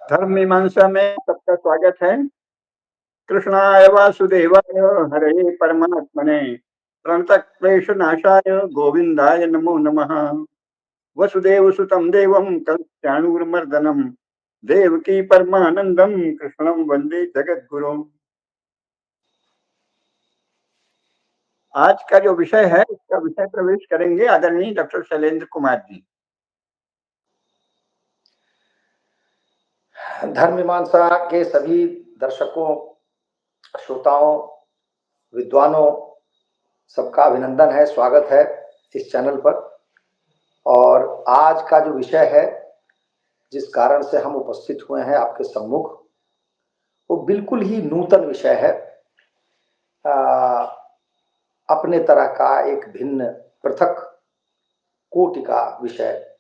धर्म मीमांसा में सबका स्वागत है। कृष्णाय वासुदेवाय हरे परमात्मने प्रणतक्लेशनाशाय गोविंदाय नमो नमः। वसुदेव सुतं देवं कंसचाणूरमर्दनम देवकी परमानंदम कृष्णं वंदे जगद्गुरुम। आज का जो विषय है उसका विषय प्रवेश करेंगे आदरणीय डॉक्टर शैलेंद्र कुमार जी। धर्म मीमांसा के सभी दर्शकों, श्रोताओं, विद्वानों, सबका अभिनंदन है, स्वागत है इस चैनल पर। और आज का जो विषय है, जिस कारण से हम उपस्थित हुए हैं आपके सम्मुख, वो बिल्कुल ही नूतन विषय है। अपने तरह का एक भिन्न पृथक कोटि का विषय,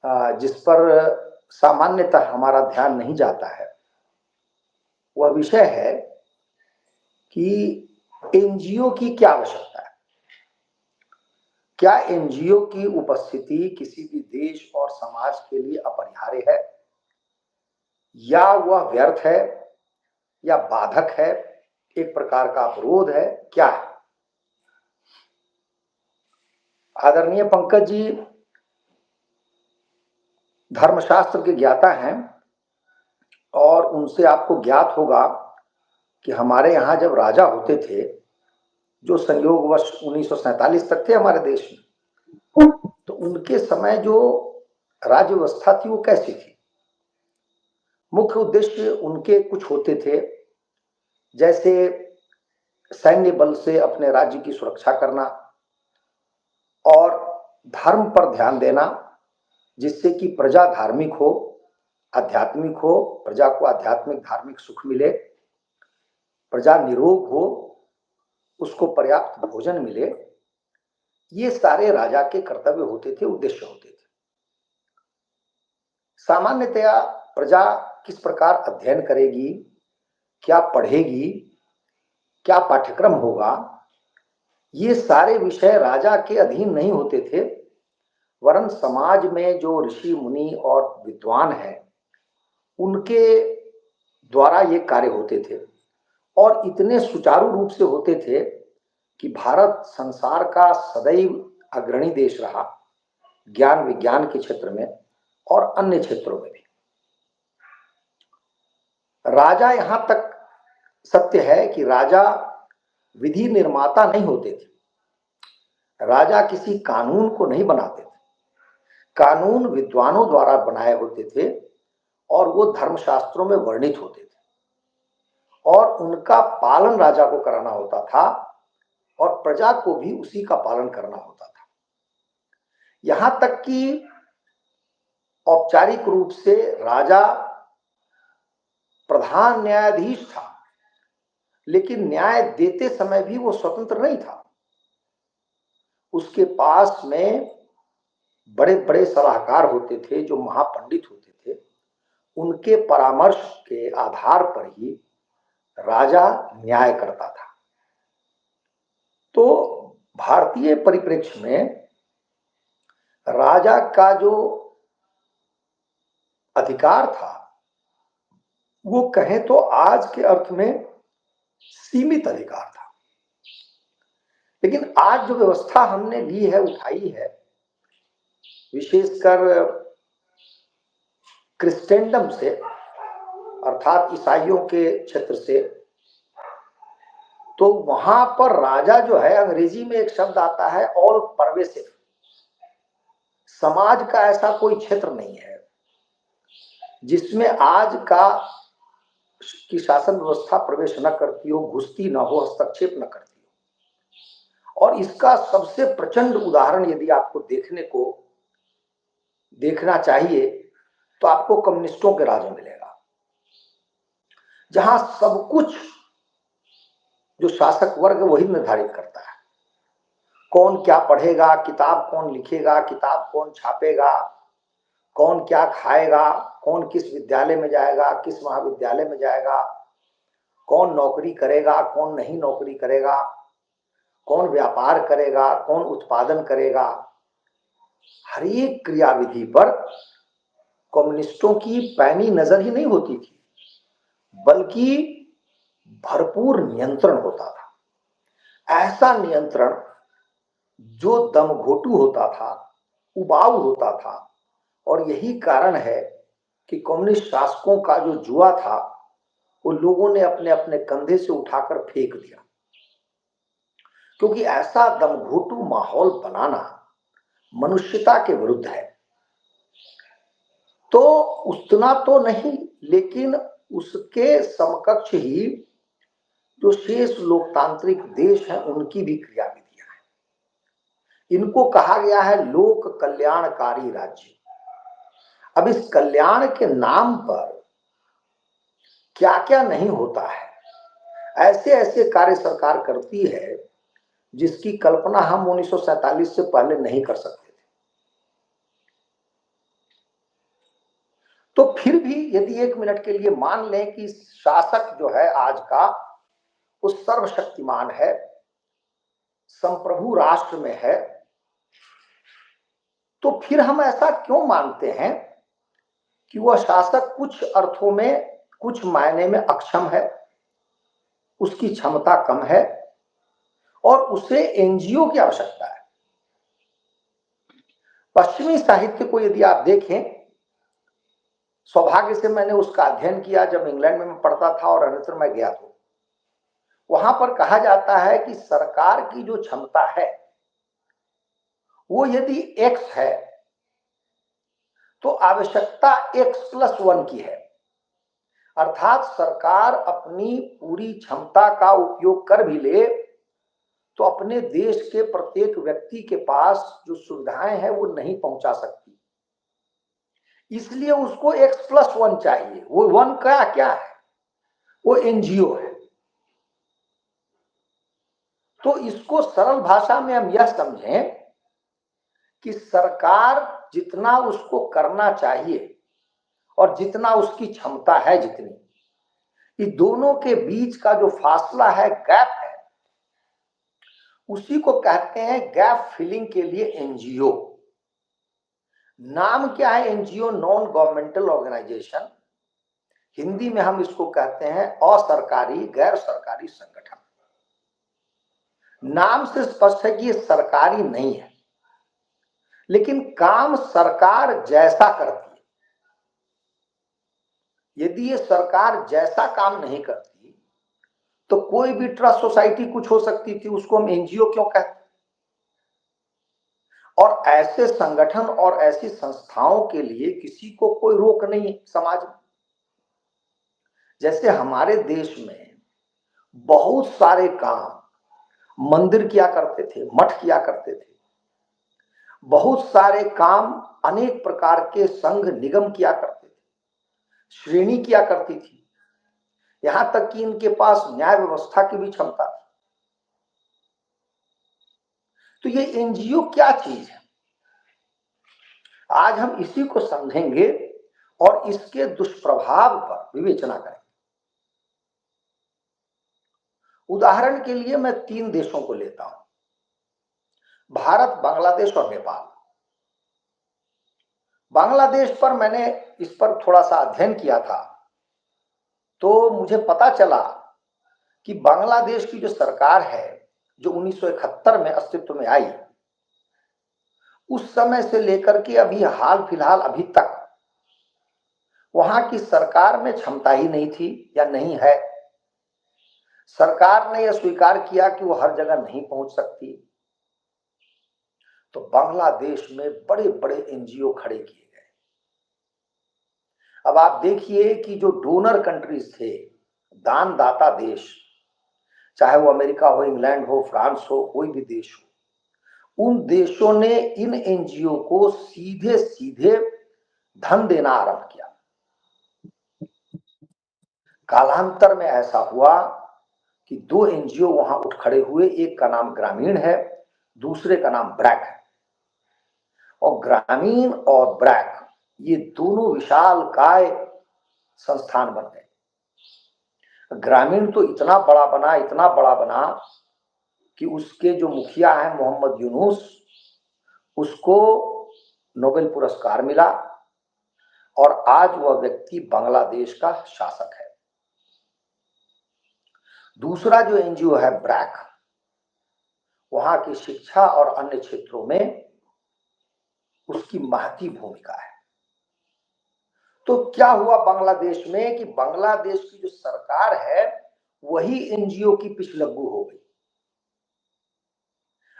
जिस पर सामान्यतः हमारा ध्यान नहीं जाता है। वह विषय है कि एनजीओ की क्या आवश्यकता है। क्या एनजीओ की उपस्थिति किसी भी देश और समाज के लिए अपरिहार्य है, या वह व्यर्थ है, या बाधक है, एक प्रकार का अवरोध है, क्या है? आदरणीय पंकज जी धर्मशास्त्र के ज्ञाता हैं, और उनसे आपको ज्ञात होगा कि हमारे यहाँ जब राजा होते थे, जो संयोगवश 1947 तक थे हमारे देश में, तो उनके समय जो राज्य व्यवस्था थी वो कैसी थी? मुख्य उद्देश्य उनके कुछ होते थे, जैसे सैन्य बल से अपने राज्य की सुरक्षा करना और धर्म पर ध्यान देना, जिससे कि प्रजा धार्मिक हो, आध्यात्मिक हो, प्रजा को आध्यात्मिक धार्मिक सुख मिले, प्रजा निरोग हो, उसको पर्याप्त भोजन मिले। ये सारे राजा के कर्तव्य होते थे, उद्देश्य होते थे। सामान्यतया प्रजा किस प्रकार अध्ययन करेगी, क्या पढ़ेगी, क्या पाठ्यक्रम होगा, ये सारे विषय राजा के अधीन नहीं होते थे, वरन समाज में जो ऋषि मुनि और विद्वान हैं उनके द्वारा ये कार्य होते थे। और इतने सुचारू रूप से होते थे कि भारत संसार का सदैव अग्रणी देश रहा, ज्ञान विज्ञान के क्षेत्र में और अन्य क्षेत्रों में भी। राजा, यहां तक सत्य है कि राजा विधि निर्माता नहीं होते थे, राजा किसी कानून को नहीं बनाते थे। कानून विद्वानों द्वारा बनाए होते थे और वो धर्मशास्त्रों में वर्णित होते थे, और उनका पालन राजा को कराना होता था और प्रजा को भी उसी का पालन करना होता था। यहां तक कि औपचारिक रूप से राजा प्रधान न्यायाधीश था, लेकिन न्याय देते समय भी वो स्वतंत्र नहीं था। उसके पास में बड़े बड़े सलाहकार होते थे जो महापंडित होते थे, उनके परामर्श के आधार पर ही राजा न्याय करता था। तो भारतीय परिप्रेक्ष्य में राजा का जो अधिकार था वो कहें तो आज के अर्थ में सीमित अधिकार था। लेकिन आज जो व्यवस्था हमने ली है, उठाई है, विशेषकर क्रिश्चियनडम से, अर्थात ईसाइयों के क्षेत्र से, तो वहां पर राजा जो है, अंग्रेजी में एक शब्द आता है ऑल परवेसिव। समाज का ऐसा कोई क्षेत्र नहीं है जिसमें आज का की शासन व्यवस्था प्रवेश न करती हो, घुसती न हो, हस्तक्षेप न करती हो। और इसका सबसे प्रचंड उदाहरण यदि आपको देखना चाहिए तो आपको कम्युनिस्टों के राज में मिलेगा, जहां सब कुछ जो शासक वर्ग वही निर्धारित करता है। कौन क्या पढ़ेगा, किताब कौन लिखेगा, किताब कौन छापेगा, कौन क्या खाएगा, कौन किस विद्यालय में जाएगा, किस महाविद्यालय में जाएगा, कौन नौकरी करेगा, कौन नहीं नौकरी करेगा, कौन व्यापार करेगा, कौन उत्पादन करेगा। हर एक क्रियाविधि पर कम्युनिस्टों की पैनी नजर ही नहीं होती थी, बल्कि भरपूर नियंत्रण होता था। ऐसा नियंत्रण जो दमघोटू होता था, उबाऊ होता था। और यही कारण है कि कम्युनिस्ट शासकों का जो जुआ था वो लोगों ने अपने अपने कंधे से उठाकर फेंक दिया, क्योंकि ऐसा दमघोटू माहौल बनाना मनुष्यता के विरुद्ध है। तो उतना तो नहीं, लेकिन उसके समकक्ष ही जो शेष लोकतांत्रिक देश हैं उनकी भी क्रियाविधियां हैं। इनको कहा गया है लोक कल्याणकारी राज्य। अब इस कल्याण के नाम पर क्या क्या नहीं होता है, ऐसे ऐसे कार्य सरकार करती है जिसकी कल्पना हम 1947 से पहले नहीं कर सकते थे। तो फिर भी यदि 1 मिनट के लिए मान लें कि शासक जो है आज का वो सर्वशक्तिमान है, संप्रभु राष्ट्र में है, तो फिर हम ऐसा क्यों मानते हैं कि वह शासक कुछ अर्थों में, कुछ मायने में अक्षम है, उसकी क्षमता कम है और उसे एनजीओ की आवश्यकता है। पश्चिमी साहित्य को यदि आप देखें, सौभाग्य से मैंने उसका अध्ययन किया जब इंग्लैंड में मैं पढ़ता था और अन्यत्र मैं गया तो वहां पर कहा जाता है कि सरकार की जो क्षमता है वो यदि एक्स है तो आवश्यकता x+1 की है। अर्थात सरकार अपनी पूरी क्षमता का उपयोग कर भी ले तो अपने देश के प्रत्येक व्यक्ति के पास जो सुविधाएं हैं वो नहीं पहुंचा सकती, इसलिए उसको x+1 चाहिए। वो 1 का क्या है? वो एनजीओ है। तो इसको सरल भाषा में हम यह समझें कि सरकार जितना उसको करना चाहिए और जितना उसकी क्षमता है, जितनी, ये दोनों के बीच का जो फासला है, गैप है, उसी को कहते हैं गैप फिलिंग के लिए एनजीओ। नाम क्या है NGO? Non governmental organisation. Hindi में हम इसको कहते हैं असरकारी, गैर सरकारी संगठन। नाम से स्पष्ट है कि ये सरकारी नहीं है, लेकिन काम सरकार जैसा करती है। यदि ये सरकार जैसा काम नहीं करती तो कोई भी ट्रस्ट सोसाइटी कुछ हो सकती थी, उसको हम एनजीओ क्यों कहते? और ऐसे संगठन और ऐसी संस्थाओं के लिए किसी को कोई रोक नहीं है समाज में। जैसे हमारे देश में बहुत सारे काम मंदिर किया करते थे, मठ किया करते थे, बहुत सारे काम अनेक प्रकार के संघ निगम किया करते थे, श्रेणी किया करती थी, यहां तक कि इनके पास न्याय व्यवस्था की भी क्षमता थी। तो ये एनजीओ क्या चीज है, आज हम इसी को समझेंगे और इसके दुष्प्रभाव पर विवेचना करेंगे। उदाहरण के लिए मैं 3 देशों को लेता हूं, भारत, बांग्लादेश और नेपाल। बांग्लादेश पर मैंने इस पर थोड़ा सा अध्ययन किया था तो मुझे पता चला कि बांग्लादेश की जो सरकार है, जो 1971 में अस्तित्व में आई, उस समय से लेकर के अभी हाल फिलहाल अभी तक वहां की सरकार में क्षमता ही नहीं थी या नहीं है। सरकार ने यह स्वीकार किया कि वो हर जगह नहीं पहुंच सकती, तो बांग्लादेश में बड़े बड़े एनजीओ खड़े किए गए। अब आप देखिए कि जो डोनर कंट्रीज थे, दानदाता देश, चाहे वो अमेरिका हो, इंग्लैंड हो, फ्रांस हो, कोई भी देश हो, उन देशों ने इन एनजीओ को सीधे सीधे धन देना आरंभ किया। कालांतर में ऐसा हुआ कि 2 एनजीओ वहां उठ खड़े हुए, एक का नाम ग्रामीण है, दूसरे का नाम ब्रैक है। और ग्रामीण और ब्रैक ये दोनों विशाल काय संस्थान बन गए। ग्रामीण तो इतना बड़ा बना, इतना बड़ा बना कि उसके जो मुखिया हैं मोहम्मद यूनुस, उसको नोबेल पुरस्कार मिला। और आज वह व्यक्ति बांग्लादेश का शासक है। दूसरा जो एनजीओ है ब्रैक, वहां की शिक्षा और अन्य क्षेत्रों में उसकी महती भूमिका है। तो क्या हुआ बांग्लादेश में कि बांग्लादेश की जो सरकार है वही एनजीओ की पिछलग्गू हो गई।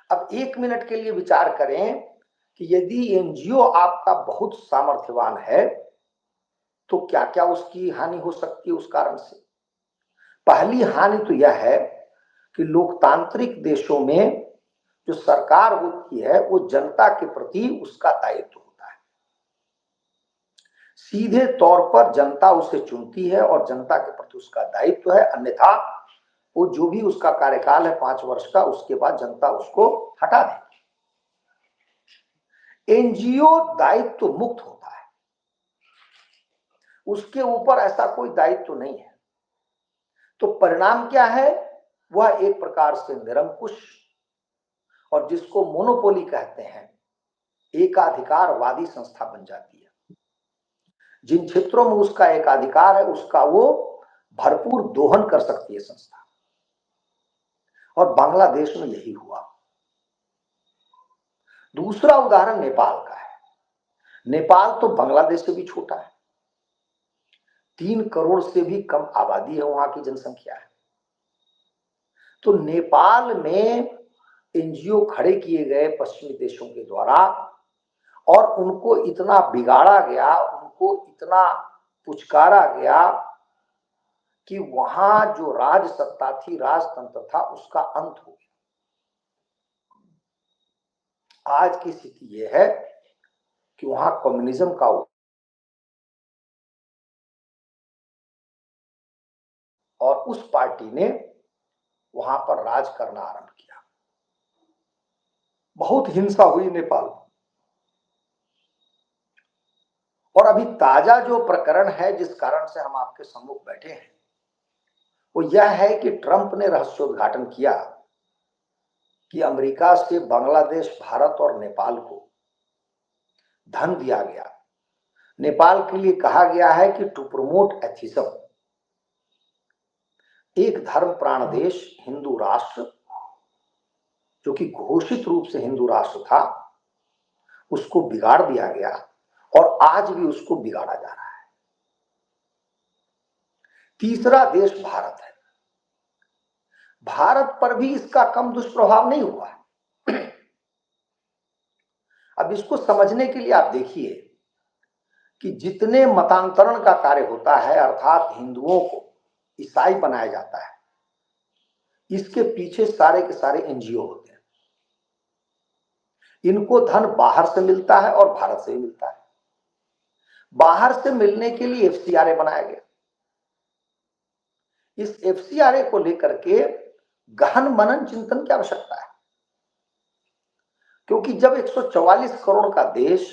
अब 1 मिनट के लिए विचार करें कि यदि एनजीओ आपका बहुत सामर्थ्यवान है तो क्या क्या उसकी हानि हो सकती है उस कारण से। पहली हानि तो यह है कि लोकतांत्रिक देशों में जो सरकार होती है वो जनता के प्रति उसका दायित्व होता है। सीधे तौर पर जनता उसे चुनती है और जनता के प्रति उसका दायित्व है, अन्यथा वो जो भी उसका कार्यकाल है 5 वर्ष का, उसके बाद जनता उसको हटा देगी। एनजीओ दायित्व मुक्त होता है, उसके ऊपर ऐसा कोई दायित्व नहीं है। तो परिणाम क्या है, वह एक प्रकार से निरंकुश और जिसको मोनोपोली कहते हैं एकाधिकारवादी संस्था बन जाती है। जिन क्षेत्रों में उसका एकाधिकार है उसका वो भरपूर दोहन कर सकती है संस्था, और बांग्लादेश में यही हुआ। दूसरा उदाहरण नेपाल का है। नेपाल तो बांग्लादेश से भी छोटा है, 3 करोड़ से भी कम आबादी है वहां की जनसंख्या है। तो नेपाल में एनजीओ खड़े किए गए पश्चिमी देशों के द्वारा और उनको इतना बिगाड़ा गया, उनको इतना पुचकारा गया कि वहां जो राज सत्ता थी, राजतंत्र था, उसका अंत हो गया। आज की स्थिति यह है कि वहां कम्युनिज्म का और उस पार्टी ने वहां पर राज करना आरंभ किया। बहुत हिंसा हुई नेपाल। और अभी ताजा जो प्रकरण है जिस कारण से हम आपके सम्मुख बैठे हैं वो यह है कि ट्रंप ने रहस्योद्घाटन किया कि अमेरिका से बांग्लादेश, भारत और नेपाल को धन दिया गया। नेपाल के लिए कहा गया है कि टू प्रमोट एथिज्म, एक धर्म प्राण देश, हिंदू राष्ट्र जो कि घोषित रूप से हिंदू राष्ट्र था, उसको बिगाड़ दिया गया और आज भी उसको बिगाड़ा जा रहा है। तीसरा देश भारत है। भारत पर भी इसका कम दुष्प्रभाव नहीं हुआ है। अब इसको समझने के लिए आप देखिए कि जितने मतांतरण का कार्य होता है, अर्थात हिंदुओं को ईसाई बनाया जाता है, इसके पीछे सारे के सारे एनजीओ होते हैं। इनको धन बाहर से मिलता है और भारत से भी मिलता है। बाहर से मिलने के लिए एफसीआरए बनाया गया। इस एफसीआरए को लेकर के गहन मनन चिंतन की आवश्यकता है, क्योंकि जब 144 करोड़ का देश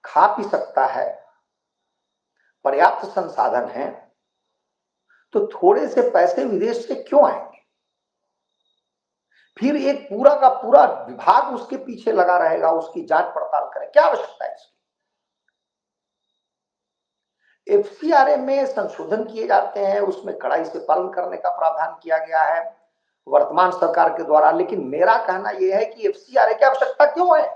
खा पी सकता है, पर्याप्त संसाधन है, तो थोड़े से पैसे विदेश से क्यों आएंगे। फिर एक पूरा का पूरा विभाग उसके पीछे लगा रहेगा, उसकी जांच पड़ताल करे, क्या आवश्यकता है इसकी। एफसीआरए में संशोधन किए जाते हैं, उसमें कड़ाई से पालन करने का प्रावधान किया गया है वर्तमान सरकार के द्वारा। लेकिन मेरा कहना यह है कि एफसीआरए की आवश्यकता क्यों है।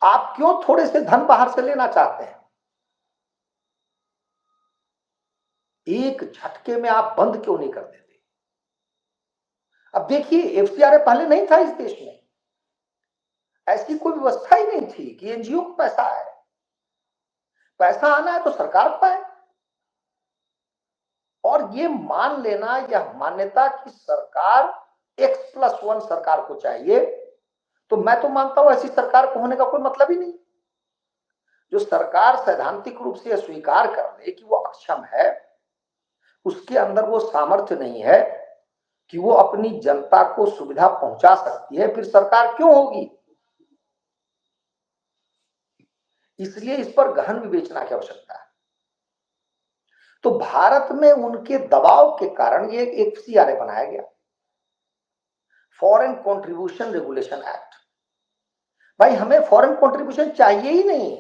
आप क्यों थोड़े से धन बाहर से लेना चाहते हैं। एक झटके में आप बंद क्यों नहीं कर देते। अब देखिए, एफसीआरए पहले नहीं था इस देश में, ऐसी कोई व्यवस्था ही नहीं थी कि एनजीओ को पैसा है। पैसा आना है तो सरकार को है, और ये मान लेना, यह मान्यता कि सरकार X+1 सरकार को चाहिए, तो मैं तो मानता हूं ऐसी सरकार को होने का कोई मतलब ही नहीं। जो सरकार सैद्धांतिक रूप से स्वीकार कर ले कि वो अक्षम है, उसके अंदर वो सामर्थ्य नहीं है कि वो अपनी जनता को सुविधा पहुंचा सकती है, फिर सरकार क्यों होगी। इसलिए इस पर गहन विवेचना की आवश्यकता है। तो भारत में उनके दबाव के कारण ये एक एफसीआरए बनाया गया, फॉरेन कंट्रीब्यूशन रेगुलेशन एक्ट। भाई हमें फॉरेन कंट्रीब्यूशन चाहिए ही नहीं,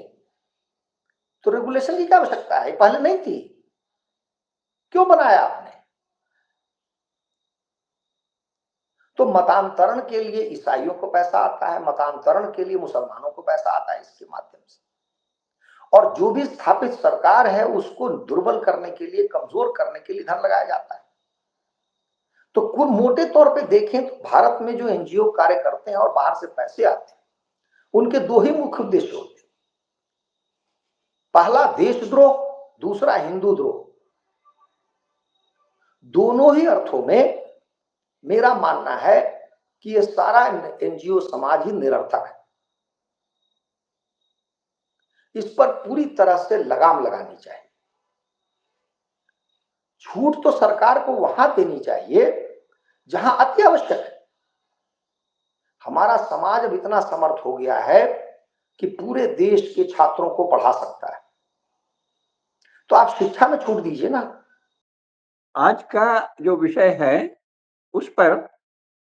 तो रेगुलेशन की क्या आवश्यकता है, पहले नहीं थी, क्यों बनाया आपने? तो मतांतरण के लिए ईसाइयों को पैसा आता है, मतांतरण के लिए मुसलमानों को पैसा आता है इसके माध्यम से, और जो भी स्थापित सरकार है उसको दुर्बल करने के लिए, कमजोर करने के लिए धन लगाया जाता है। तो कुल मोटे तौर पे देखें तो भारत में जो एनजीओ कार्य करते हैं और बाहर से पैसे आते हैं, उनके दो ही मुख्य उद्देश्य होते हैं, पहला देशद्रोह, दूसरा हिंदू द्रोह। दोनों ही अर्थों में मेरा मानना है कि ये सारा एनजीओ समाज ही निरर्थक है, इस पर पूरी तरह से लगाम लगानी चाहिए। छूट तो सरकार को वहां देनी चाहिए जहां अति आवश्यक है। हमारा समाज अब इतना समर्थ हो गया है कि पूरे देश के छात्रों को पढ़ा सकता है, तो आप शिक्षा में छूट दीजिए ना। आज का जो विषय है उस पर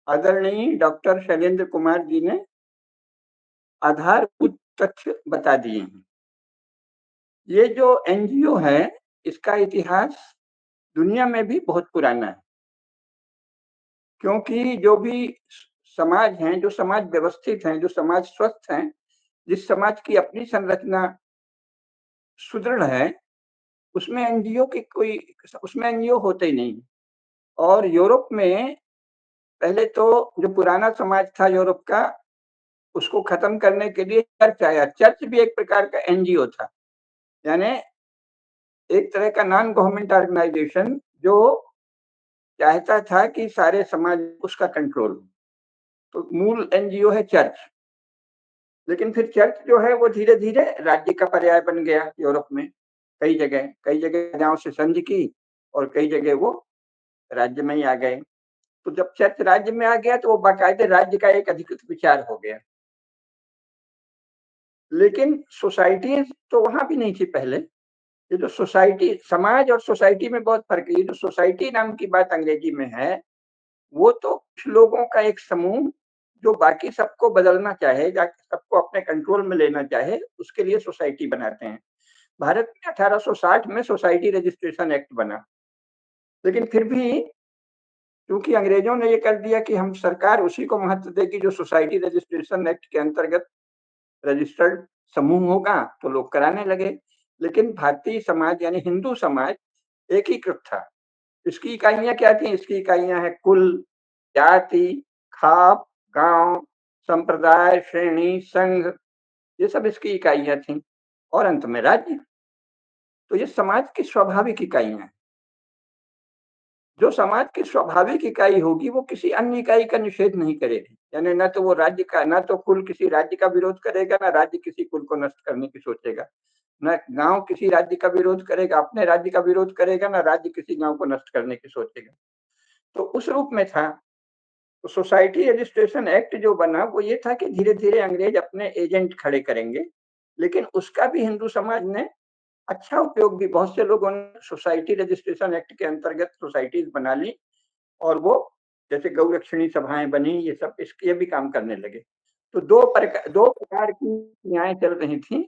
आदरणीय डॉक्टर शैलेंद्र कुमार जी ने आधारभूत तथ्य बता दिए हैं। ये जो एनजीओ है इसका इतिहास दुनिया में भी बहुत पुराना है, क्योंकि जो भी समाज हैं, जो समाज व्यवस्थित हैं, जो समाज स्वस्थ हैं, जिस समाज की अपनी संरचना सुदृढ़ है, उसमें एनजीओ होते ही नहीं। और यूरोप में पहले तो जो पुराना समाज था यूरोप का, उसको खत्म करने के लिए चर्च आया। चर्च भी एक प्रकार का एनजीओ था, यानी एक तरह का नॉन गवर्नमेंट ऑर्गेनाइजेशन जो चाहता था कि सारे समाज उसका कंट्रोल हो। तो मूल एनजीओ है चर्च। लेकिन फिर चर्च जो है वो धीरे-धीरे राज्य का पर्याय बन गया यूरोप में। कई जगह गाँव से संधि की और कई जगह वो राज्य में ही आ गए। तो जब चर्च राज्य में आ गया तो वो बाकायदे राज्य का एक अधिकृत विचार हो गया। लेकिन सोसाइटीज़ तो वहाँ भी नहीं थी पहले। ये जो सोसाइटी, समाज और सोसाइटी में बहुत फ़र्क है। ये जो सोसाइटी नाम की बात अंग्रेजी में है, वो तो कुछ लोगों का एक समूह जो बाकी सबको बदलना चाहे या सबको अपने कंट्रोल में लेना चाहे, उसके लिए सोसाइटी बनाते हैं। भारत में 1860 में सोसाइटी रजिस्ट्रेशन एक्ट बना। लेकिन फिर भी क्योंकि अंग्रेजों ने ये कर दिया कि हम सरकार उसी को महत्व देगी जो सोसाइटी रजिस्ट्रेशन एक्ट के अंतर्गत रजिस्टर्ड समूह होगा, तो लोग कराने लगे। लेकिन भारतीय समाज यानी हिंदू समाज एकीकृत था। इसकी इकाइयाँ क्या थी? इसकी इकाइयाँ हैं कुल, जाति, खाप, गाँव, संप्रदाय, श्रेणी, संघ, ये सब इसकी इकाइयाँ थीं और अंत में राज्य। तो ये समाज की स्वाभाविक इकाइयाँ हैं। जो समाज की स्वाभाविक इकाई होगी वो किसी अन्य इकाई का निषेध नहीं करेगी। यानी ना तो वो राज्य का, ना तो कुल किसी राज्य का विरोध करेगा, ना राज्य किसी कुल को नष्ट करने की सोचेगा। ना गाँव किसी राज्य का विरोध करेगा, अपने राज्य का विरोध करेगा, ना राज्य किसी गाँव को नष्ट करने की सोचेगा। तो उस रूप में था। तो सोसाइटी रजिस्ट्रेशन एक्ट जो बना वो ये था कि धीरे-धीरे अंग्रेज अपने एजेंट खड़े करेंगे, लेकिन उसका भी हिंदू समाज ने अच्छा उपयोग भी, बहुत से लोगों ने सोसाइटी रजिस्ट्रेशन एक्ट के अंतर्गत सोसाइटीज़ बना ली और वो जैसे गौरक्षणी सभाएँ बनी, ये सब इसके ये भी काम करने लगे। तो 2 प्रकार की क्रियाएँ चल रही थीं।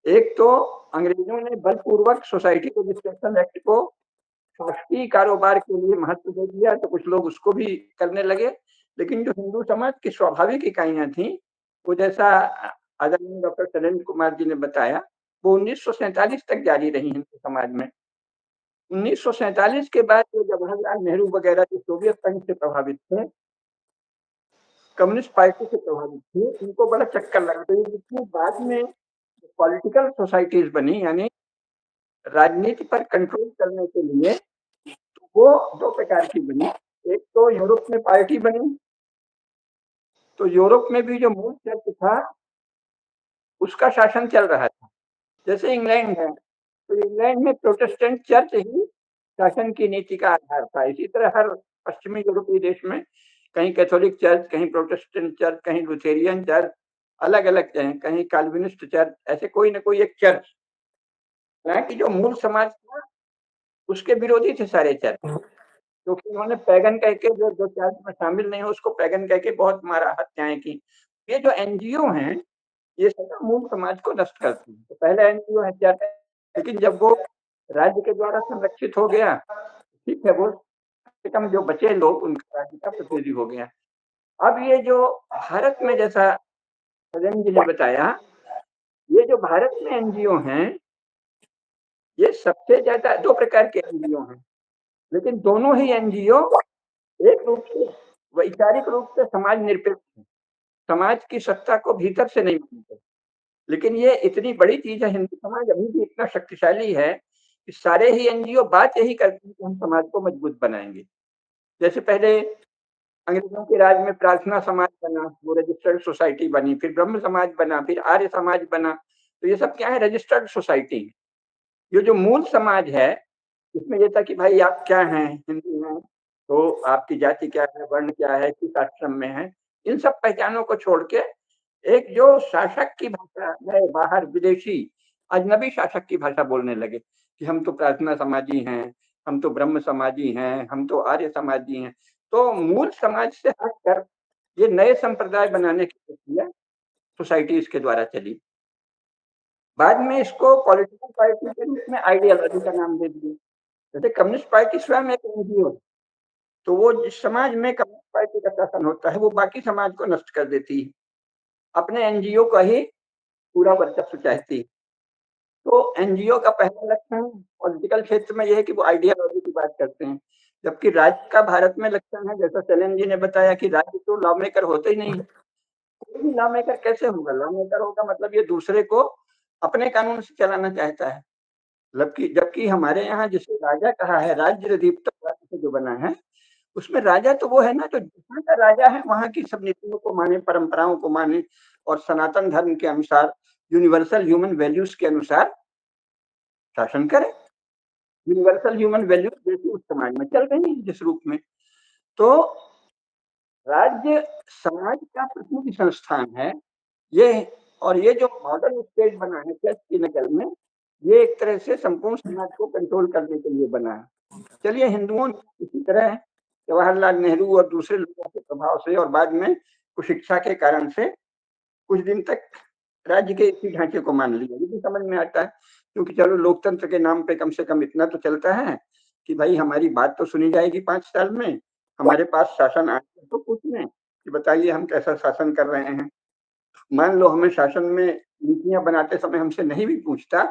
एक तो अंग्रेजों ने बलपूर्वक सोसाइटी रजिस्ट्रेशन एक्ट को शासकीय कारोबार के लिए महत्व दे दिया, तो कुछ लोग उसको भी करने लगे। लेकिन जो हिंदू समाज की स्वाभाविक इकाइयाँ थीं, वो जैसा आदरणीय डॉक्टर शैलेंद्र कुमार जी ने बताया, वो 1947 तक जारी रही हिंदू समाज में। 1947 के बाद जो जवाहरलाल नेहरू वगैरह जो सोवियत संघ से प्रभावित थे, कम्युनिस्ट पार्टी से प्रभावित थे, उनको बड़ा चक्कर लगा। तो ये जितनी बाद में पॉलिटिकल सोसाइटीज़ बनी, यानी राजनीति पर कंट्रोल करने के लिए, तो वो 2 प्रकार की बनी। एक तो यूरोप में पार्टी बनी, तो यूरोप में भी जो मूल चर्च था, उसका शासन चल रहा था। जैसे इंग्लैंड है, तो इंग्लैंड में प्रोटेस्टेंट चर्च ही शासन की नीति का आधार था। इसी तरह हर पश्चिमी यूरोपीय देश में कहीं कैथोलिक चर्च, कहीं प्रोटेस्टेंट चर्च, कहीं लुथेरियन चर्च, अलग-अलग हैं, कहीं कैल्विनिस्ट चर्च, ऐसे कोई न कोई एक चर्च। हालाँकि जो मूल समाज था, उसके विरोधी थे सारे चर्च, क्योंकि उन्होंने पैगन कह के जो जो चर्च में शामिल नहीं हो उसको पैगन कह के बहुत मारा, हत्याएँ की। ये जो एनजीओ हैं, ये सदा मूल समाज को नष्ट करते हैं। तो पहला एनजीओ है क्या है, लेकिन जब वो राज्य के द्वारा संरक्षित हो गया, ठीक है, वो से कम जो बचे लोग उनका राज्य का प्रतिनिधि हो गया। अब ये जो भारत में, जैसा सजन जी ने बताया, ये जो भारत में एनजीओ हैं, ये सबसे ज्यादा 2 प्रकार के एनजीओ हैं, लेकिन दोनों ही एनजीओ एक रूप से वैचारिक रूप से समाज निरपेक्ष हैं। समाज की सत्ता को भीतर से नहीं मानते। लेकिन ये इतनी बड़ी चीज़ है, हिंदू समाज अभी भी इतना शक्तिशाली है कि सारे ही एनजीओ बात यही करते हैं कि हम समाज को मजबूत बनाएँगे। जैसे पहले अंग्रेजों के राज में प्रार्थना समाज बना, वो रजिस्टर्ड सोसाइटी बनी, फिर ब्रह्म समाज बना, फिर आर्य समाज बना। तो ये सब क्या है, रजिस्टर्ड सोसाइटी। ये जो मूल समाज है, इसमें ये था कि भाई आप क्या हैं, हिंदू हैं, तो आपकी जाति क्या है, वर्ण क्या है, किस आश्रम में है, इन सब पहचानों को छोड़ के एक जो शासक की भाषा है, बाहर विदेशी अजनबी शासक की भाषा बोलने लगे कि हम तो प्रार्थना समाजी हैं, हम तो ब्रह्म समाजी हैं, हम तो आर्य समाजी हैं। तो मूल समाज से हटकर ये नए संप्रदाय बनाने की प्रक्रिया सोसाइटीज के द्वारा चली। बाद में इसको पॉलिटिकल पार्टी के रूप में आइडियोलॉजी का नाम दे दिया। जैसे कम्युनिस्ट पार्टी स्वयं एक एनजीओ, तो वो जिस समाज में कम्युनिस्ट पार्टी का शासन होता है, वो बाकी समाज को नष्ट कर देती है, अपने एनजीओ का ही पूरा वर्चस्व चाहती है। तो एनजीओ का पहला लक्षण पॉलिटिकल क्षेत्र में ये है कि वो आइडियोलॉजी की बात करते हैं, जबकि राज्य का भारत में लक्षण है, जैसा शैलेंद्र जी ने बताया, कि राज्य तो लॉ मेकर होते ही नहीं। कोई भी लॉ मेकर कैसे होगा? लॉ मेकर होगा मतलब ये दूसरे को अपने कानून से चलाना चाहता है। जबकि जबकि हमारे यहाँ जिसे राजा कहा है, राज्य दीप्त से जो बना है, उसमें राजा तो वो है ना, जो जहाँ का राजा है वहाँ की सब नीतियों को माने, परंपराओं को माने और सनातन धर्म के अनुसार, यूनिवर्सल ह्यूमन वैल्यूज के अनुसार शासन करे। यूनिवर्सल ह्यूमन वैल्यूज जैसी उस समाज में चल रही है जिस रूप में। तो राज्य समाज का प्रतिनिधि संस्थान है ये, और ये जो मॉडर्न स्टेट बना है चर्च की नकल में, ये एक तरह से संपूर्ण समाज को कंट्रोल करने के लिए बना है। चलिए, हिंदुओं ने इसी तरह जवाहरलाल नेहरू और दूसरे लोगों के प्रभाव से और बाद में कुछ शिक्षा के कारण से कुछ दिन तक राज्य के इसी ढांचे को मान लिया। ये भी समझ में आता है, क्योंकि चलो लोकतंत्र के नाम पे कम से कम इतना तो चलता है कि भाई हमारी बात तो सुनी जाएगी 5 साल में, हमारे पास शासन आए तो पूछें कि बताइए हम कैसा शासन कर रहे हैं। मान लो हमें शासन में नीतियाँ बनाते समय हमसे नहीं भी पूछता,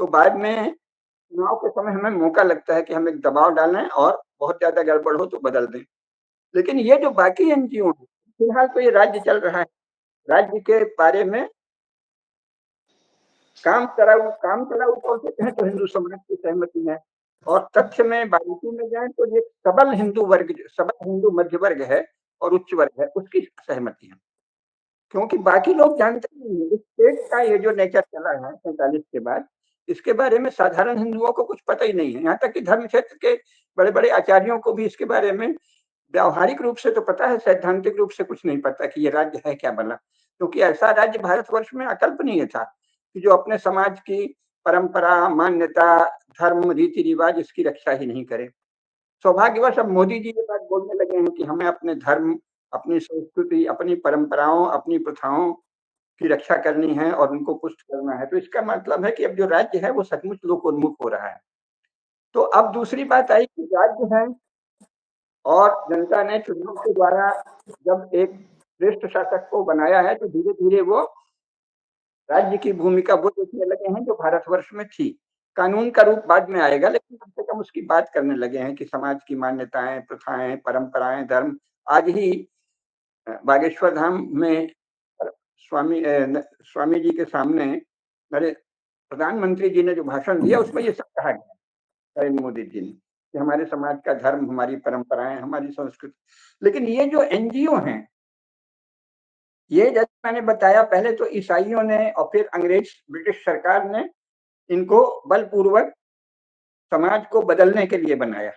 तो बाद में चुनाव के समय हमें मौका लगता है कि हम एक दबाव डालें और बहुत ज़्यादा गड़बड़ हो तो बदल दें। लेकिन ये जो बाकी एनजीओ हैं, फिलहाल तो ये राज्य चल रहा है, राज्य के बारे में काम चलाऊ तौर से कहें तो हिंदू समाज की सहमति है, और तथ्य में बारीकी में जाए तो ये सबल हिंदू मध्य वर्ग है और उच्च वर्ग है, उसकी सहमति है। क्योंकि बाकी लोग जानते नहीं है, इस स्टेट का ये जो नेचर चला है 47 के बाद, इसके बारे में साधारण हिंदुओं को कुछ पता ही नहीं है। यहाँ तक कि धर्म क्षेत्र के बड़े-बड़े आचार्यों को भी इसके बारे में व्यावहारिक रूप से तो पता है, सैद्धांतिक रूप से कुछ नहीं पता कि ये राज्य है क्या भला। क्योंकि ऐसा राज्य भारतवर्ष में अकल्पनीय था कि जो अपने समाज की परंपरा, मान्यता, धर्म, रीति-रिवाज इसकी रक्षा ही नहीं करे। सौभाग्यवश अब मोदी जी ये बात बोलने लगे हैं कि हमें अपने धर्म, अपनी संस्कृति, अपनी परंपराओं, अपनी प्रथाओं की रक्षा करनी है और उनको पुष्ट करना है। तो इसका मतलब है कि अब जो राज्य है वो सचमुच लोकोन्मुख हो रहा है। तो अब दूसरी बात आई कि राज्य है और जनता ने चुनाव के द्वारा जब एक श्रेष्ठ शासक को बनाया है, तो धीरे-धीरे वो राज्य की भूमिका वो देखने लगे हैं जो भारतवर्ष में थी। कानून का रूप बाद में आएगा, लेकिन कम से कम उसकी बात करने लगे हैं कि समाज की मान्यताएँ, प्रथाएँ, परंपराएँ, धर्म। आज ही बागेश्वर धाम में स्वामी जी के सामने मेरे प्रधानमंत्री जी ने जो भाषण दिया, उसमें ये सब कहा गया नरेंद्र मोदी जी ने कि हमारे समाज का धर्म, हमारी परंपराएं, हमारी संस्कृति। लेकिन ये जो एनजीओ हैं, ये जैसे मैंने बताया, पहले तो ईसाइयों ने और फिर अंग्रेज ब्रिटिश सरकार ने इनको बलपूर्वक समाज को बदलने के लिए बनाया।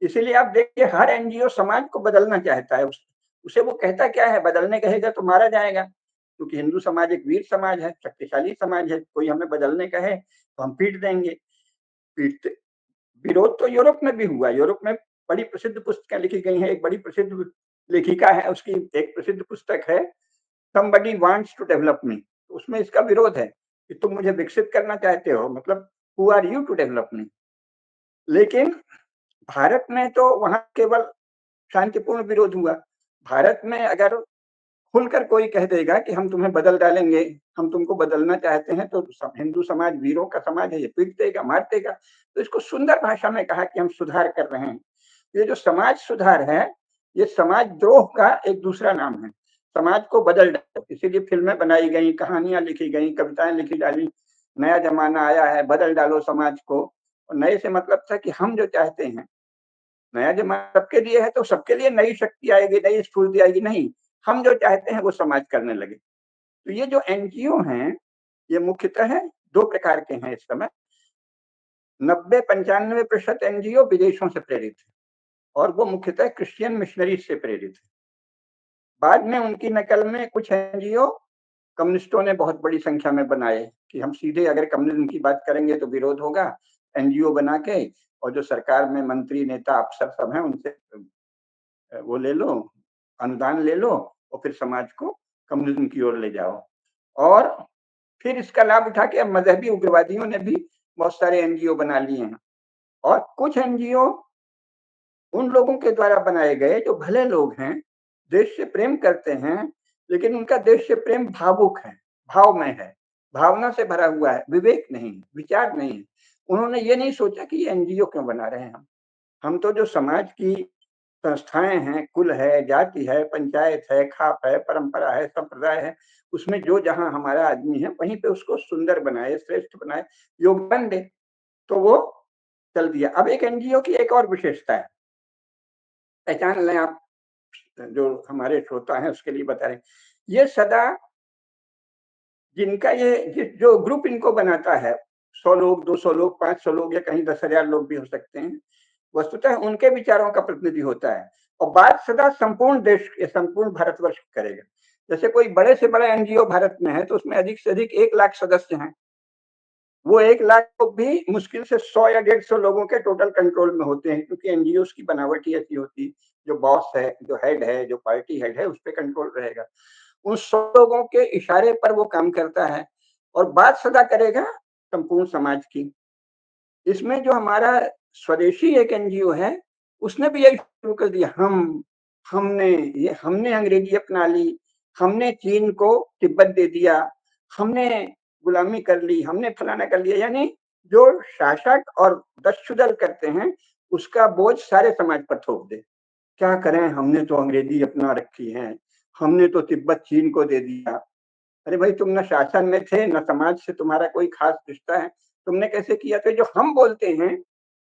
इसीलिए आप देखिए हर एनजीओ समाज को बदलना चाहता है। उसे वो कहता क्या है, बदलने कहेगा तो मारा जाएगा, क्योंकि हिंदू समाज एक वीर समाज है, शक्तिशाली समाज है। कोई हमें बदलने कहे तो हम पीट देंगे। पीटते विरोध तो यूरोप में भी हुआ। यूरोप में बड़ी प्रसिद्ध पुस्तकें लिखी गई हैं। एक बड़ी प्रसिद्ध लेखिका है, उसकी एक प्रसिद्ध पुस्तक है somebody wants to develop me, उसमें इसका विरोध है कि तुम मुझे विकसित करना चाहते हो, मतलब who are you to develop me। लेकिन भारत में तो वहां केवल शांतिपूर्ण विरोध हुआ। भारत में अगर खुलकर कोई कह देगा कि हम तुम्हें बदल डालेंगे, हम तुमको बदलना चाहते हैं, तो हिंदू समाज वीरों का समाज है, ये पीट देगा, मार देगा। तो इसको सुंदर भाषा में कहा कि हम सुधार कर रहे हैं। ये जो समाज सुधार है, ये समाज द्रोह का एक दूसरा नाम है। समाज को बदल डालो, इसीलिए फिल्में बनाई गई, कहानियां लिखी गई, कविताएं लिखी डाली, नया जमाना आया है, बदल डालो समाज को। और नए से मतलब था कि हम जो चाहते हैं, नया जमाना सबके लिए है, तो सबके लिए नई शक्ति आएगी, नई स्फूर्ति आएगी, नहीं, हम जो चाहते हैं वो समाज करने लगे। तो ये जो एनजीओ हैं, ये मुख्यतः दो प्रकार के हैं इस समय। 90-95% एनजीओ विदेशों से प्रेरित है और वो मुख्यतः क्रिश्चियन मिशनरीज से प्रेरित है। बाद में उनकी नकल में कुछ एनजीओ कम्युनिस्टों ने बहुत बड़ी संख्या में बनाए कि हम सीधे अगर कम्युनिज्म की बात करेंगे तो विरोध होगा, एनजीओ बना के, और जो सरकार में मंत्री नेता अफसर सब हैं उनसे वो ले लो, अनुदान ले लो, और फिर समाज को कम्युनिज्म की ओर ले जाओ। और फिर इसका लाभ उठा के अब मजहबी उग्रवादियों ने भी बहुत सारे एनजीओ बना लिए हैं। और कुछ एनजीओ उन लोगों के द्वारा बनाए गए जो भले लोग हैं, देश से प्रेम करते हैं, लेकिन उनका देश से प्रेम भावुक है, भावमय है, भावना से भरा हुआ है, विवेक नहीं, विचार नहीं है। उन्होंने ये नहीं सोचा कि ये एनजीओ क्यों बना रहे हैं हम तो जो समाज की संस्थाएं हैं, कुल है, जाति है, पंचायत है, खाप है, परंपरा है, संप्रदाय है, उसमें जो जहां हमारा आदमी है वहीं पे उसको सुंदर बनाए, श्रेष्ठ बनाए, योगदान दे, तो वो चल दिया। अब एक एनजीओ की एक और विशेषता है, पहचान लें आप, जो हमारे श्रोता हैं उसके लिए बता रहे हैं। ये सदा जिनका ये जो ग्रुप इनको बनाता है, 100 लोग, 200 लोग, 500 लोग या कहीं 10,000 लोग भी हो सकते हैं, वस्तुतः उनके विचारों का प्रतिनिधि होता है और बात सदा संपूर्ण देश या संपूर्ण भारतवर्ष करेगा। जैसे कोई बड़े से बड़ा एनजीओ भारत में है तो उसमें अधिक से अधिक 1 लाख सदस्य हैं। वो 1 लाख लोग भी मुश्किल से 100 या 150 लोगों के टोटल कंट्रोल में होते हैं, क्योंकि एनजीओ की बनावट ही ऐसी होती, जो बॉस है, जो हेड है, जो पार्टी हेड है, उस पर कंट्रोल रहेगा। उन 100 लोगों के इशारे पर वो काम करता है और बात सदा करेगा संपूर्ण समाज की। इसमें जो हमारा स्वदेशी एक एनजीओ है, उसने भी यही शुरू कर दिया, हमने अंग्रेजी अपना ली, हमने चीन को तिब्बत दे दिया, हमने गुलामी कर ली, हमने फलाना कर लिया। यानी जो शासक और दस्युदल करते हैं, उसका बोझ सारे समाज पर थोप दे। क्या करें, हमने तो अंग्रेजी अपना रखी है, हमने तो तिब्बत चीन को दे दिया। अरे भाई, तुम न शासन में थे, न समाज से तुम्हारा कोई खास रिश्ता है, तुमने कैसे किया? तो जो हम बोलते हैं,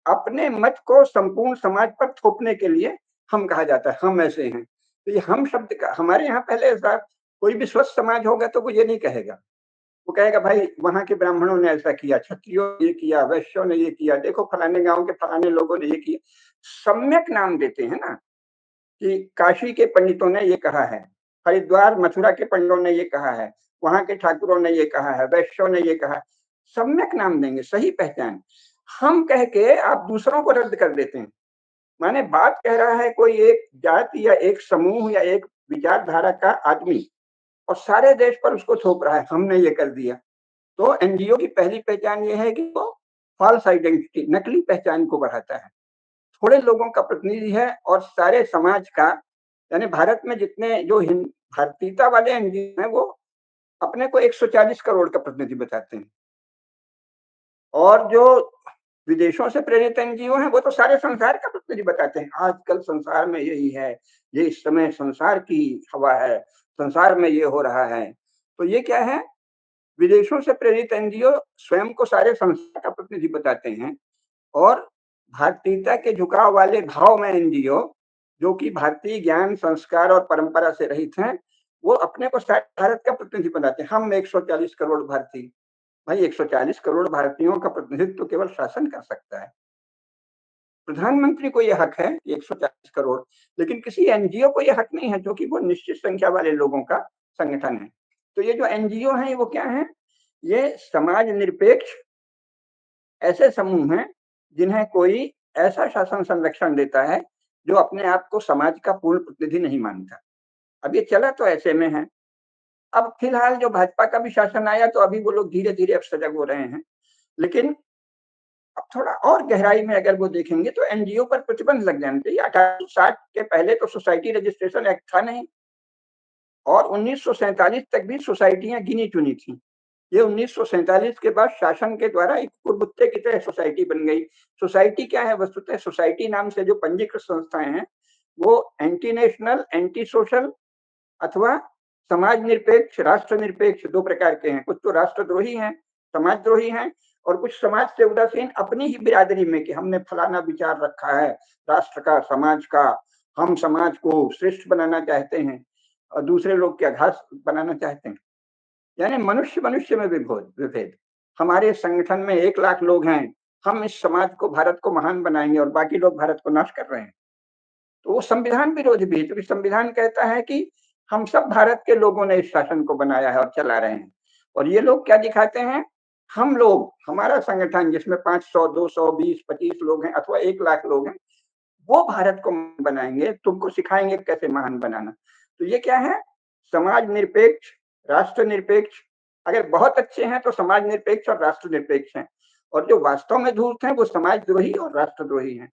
अपने मत को संपूर्ण समाज पर थोपने के लिए हम कहा जाता है, हम ऐसे हैं। तो ये हम शब्द का हमारे यहाँ पहले ऐसा, कोई भी स्वस्थ समाज होगा तो वो ये नहीं कहेगा, वो कहेगा भाई वहां के ब्राह्मणों ने ऐसा किया, क्षत्रियों ने ये किया, वैश्यों ने ये किया, देखो फलाने गांव के फलाने लोगों ने ये किया। सम्यक नाम देते हैं ना, कि काशी के पंडितों ने ये कहा है, हरिद्वार मथुरा के पंडितों ने ये कहा है, वहां के ठाकुरों ने ये कहा है, वैश्यों ने ये कहा है। सम्यक नाम देंगे, सही पहचान। हम कह के आप दूसरों को रद्द कर देते हैं। माने बात कह रहा है कोई एक जाति या एक समूह या एक विचारधारा का आदमी, और सारे देश पर उसको थोप रहा है, हमने ये कर दिया। तो एनजीओ की पहली पहचान ये है कि वो फॉल्स आइडेंटिटी, नकली पहचान को बढ़ाता है, थोड़े लोगों का प्रतिनिधि है और सारे समाज का। यानी भारत में जितने जो भारतीयता वाले एनजीओ हैं, वो अपने को 140 करोड़ का प्रतिनिधि बताते हैं, और जो विदेशों से प्रेरित एनजीओ हैं, वो तो सारे संसार का प्रतिनिधि बताते हैं। आजकल संसार में यही है, ये इस समय संसार की हवा है, संसार में ये हो रहा है। तो ये क्या है, विदेशों से प्रेरित एनजीओ स्वयं को सारे संसार का प्रतिनिधि बताते हैं, और भारतीयता के झुकाव वाले भाव में एनजीओ, जो कि भारतीय ज्ञान, संस्कार और परंपरा से रहित हैं, वो अपने को सारे भारत का प्रतिनिधि बनाते हैं। हम 140 करोड़ भारतीय, भाई 140 करोड़ भारतीयों का प्रतिनिधित्व तो केवल शासन कर सकता है, प्रधानमंत्री को यह हक है 140 करोड़, लेकिन किसी एनजीओ को यह हक नहीं है, जो कि वो निश्चित संख्या वाले लोगों का संगठन है। तो ये जो एनजीओ है वो क्या है, ये समाज निरपेक्ष ऐसे समूह हैं जिन्हें कोई ऐसा शासन संरक्षण देता है जो अपने आप को समाज का पूर्ण प्रतिनिधि नहीं मानता। अब ये चला तो ऐसे में है अब फिलहाल जो भाजपा का भी शासन आया तो अभी वो लोग धीरे-धीरे अब सजग हो रहे हैं। लेकिन अब थोड़ा और गहराई में अगर वो देखेंगे तो एनजीओ पर प्रतिबंध लग जाना चाहिए। 1860 के पहले तो सोसाइटी रजिस्ट्रेशन एक्ट था नहीं और 1947 तक भी सोसाइटियां गिनी-चुनी थी। ये 1947 के बाद शासन के द्वारा एक कुरबुत्ते की तरह सोसाइटी बन गई। सोसाइटी क्या है? वस्तुतः सोसाइटी नाम से जो पंजीकृत संस्थाएं हैं, वो एंटी नेशनल, एंटी सोशल अथवा समाज निरपेक्ष, राष्ट्र निरपेक्ष 2 प्रकार के हैं। कुछ तो राष्ट्रद्रोही हैं, समाजद्रोही हैं और कुछ समाज से उदासीन अपनी ही बिरादरी में कि हमने फलाना विचार रखा है, राष्ट्र का, समाज का, हम समाज को श्रेष्ठ बनाना चाहते हैं और दूसरे लोग क्या घास बनाना चाहते हैं। यानी मनुष्य-मनुष्य में विभेद। हमारे संगठन में 1 लाख लोग हैं, हम इस समाज को, भारत को महान बनाएँगे और बाकी लोग भारत को नाश कर रहे हैं। तो वो संविधान विरोधी भी है क्योंकि संविधान कहता है कि हम सब भारत के लोगों ने इस शासन को बनाया है और चला रहे हैं। और ये लोग क्या दिखाते हैं? हम लोग, हमारा संगठन जिसमें 500, 200, 20, 25 लोग हैं अथवा 1 लाख लोग हैं, वो भारत को बनाएँगे, तुमको सिखाएँगे कैसे महान बनाना। तो ये क्या है? समाज निरपेक्ष, राष्ट्र निरपेक्ष, अगर बहुत अच्छे हैं तो समाज निरपेक्ष और राष्ट्र निरपेक्ष हैं और जो वास्तव में धूर्त हैं वो समाजद्रोही और राष्ट्रद्रोही हैं।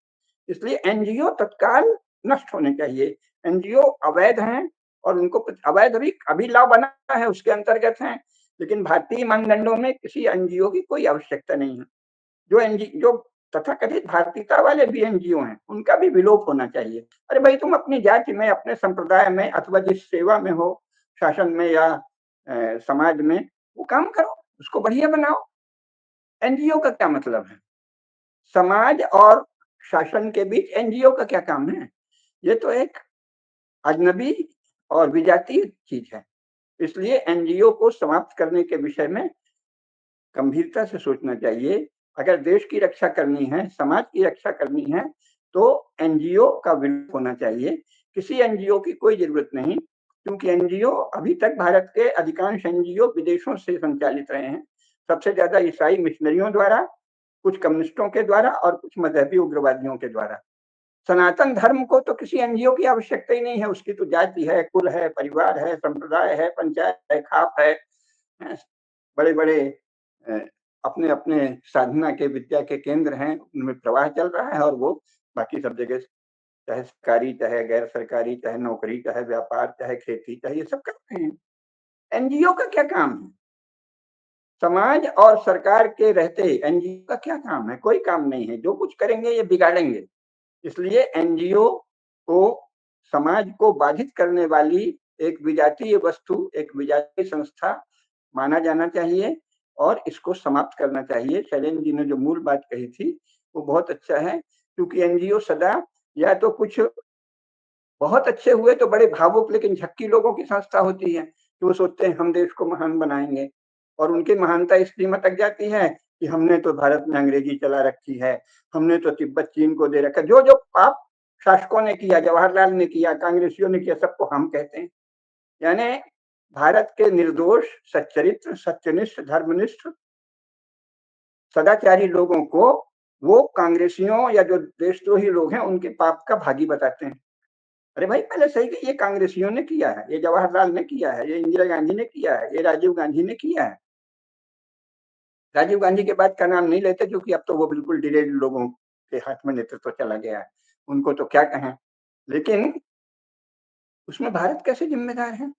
इसलिए एनजीओ तत्काल नष्ट होने चाहिए। एनजीओ अवैध हैं और उनको अवैध अभी लॉ बना है उसके अंतर्गत हैं, लेकिन भारतीय मानदंडों में किसी एनजीओ की कोई आवश्यकता नहीं है। जो तथाकथित भारतीयता वाले भी एनजीओ हैं, उनका भी विलोप होना चाहिए। अरे भाई तुम अपनी जाति में, अपने संप्रदाय में अथवा जिस सेवा में हो, शासन में या समाज में, वो काम करो, उसको बढ़िया बनाओ। एनजीओ का क्या मतलब है? समाज और शासन के बीच एनजीओ का क्या काम है? ये तो एक अजनबी और विजातीय चीज है। इसलिए एनजीओ को समाप्त करने के विषय में गंभीरता से सोचना चाहिए। अगर देश की रक्षा करनी है, समाज की रक्षा करनी है, तो एनजीओ का विलोप होना चाहिए। किसी एनजीओ की कोई जरूरत नहीं, क्योंकि एनजीओ अभी तक भारत के अधिकांश एनजीओ विदेशों से संचालित रहे हैं। सबसे ज्यादा ईसाई मिशनरियों द्वारा, कुछ कम्युनिस्टों के द्वारा और कुछ मजहबी उग्रवादियों के द्वारा। सनातन धर्म को तो किसी एनजीओ की आवश्यकता ही नहीं है। उसकी तो जाति है, कुल है, परिवार है, संप्रदाय है, पंचायत है, खाप है, बड़े बड़े अपने अपने साधना के, विद्या के केंद्र हैं, उनमें प्रवाह चल रहा है और वो बाकी सब जगह, चाहे सरकारी, चाहे गैर सरकारी, चाहे नौकरी, चाहे व्यापार, चाहे खेती, चाहे ये सब कर रहे हैं। एनजीओ का क्या काम है? समाज और सरकार के रहते एनजीओ का क्या काम है? कोई काम नहीं है। जो कुछ करेंगे ये बिगाड़ेंगे। इसलिए एनजीओ को समाज को बाधित करने वाली एक विजातीय वस्तु, एक विजातीय संस्था माना जाना चाहिए और इसको समाप्त करना चाहिए। शैलेंद्र जी ने जो मूल बात कही थी वो बहुत अच्छा है, क्योंकि एनजीओ सदा या तो कुछ बहुत अच्छे हुए तो बड़े भावुक लेकिन झक्की लोगों की संस्था होती है कि वो सोचते हैं हम देश को महान बनाएंगे और उनकी महानता इस कीमत तक जाती है कि हमने तो भारत में अंग्रेजी चला रखी है, हमने तो तिब्बत चीन को दे रखा। जो जो पाप शासकों ने किया, जवाहरलाल ने किया, कांग्रेसियों ने किया, सबको हम कहते हैं। यानी भारत के निर्दोष, सच्चरित्र, सत्यनिष्ठ, धर्मनिष्ठ, सदाचारी लोगों को वो कांग्रेसियों या जो देशद्रोही लोग हैं उनके पाप का भागी बताते हैं। अरे भाई पहले सही कि ये कांग्रेसियों ने किया है, ये जवाहरलाल ने किया है, ये इंदिरा गांधी ने किया है, ये राजीव गांधी ने किया है। राजीव गांधी के बाद का नाम नहीं लेते क्योंकि अब तो वो बिल्कुल डिरेड लोगों के हाथ में नेतृत्व चला गया है, उनको तो क्या कहें। लेकिन उसमें भारत कैसे जिम्मेदार है?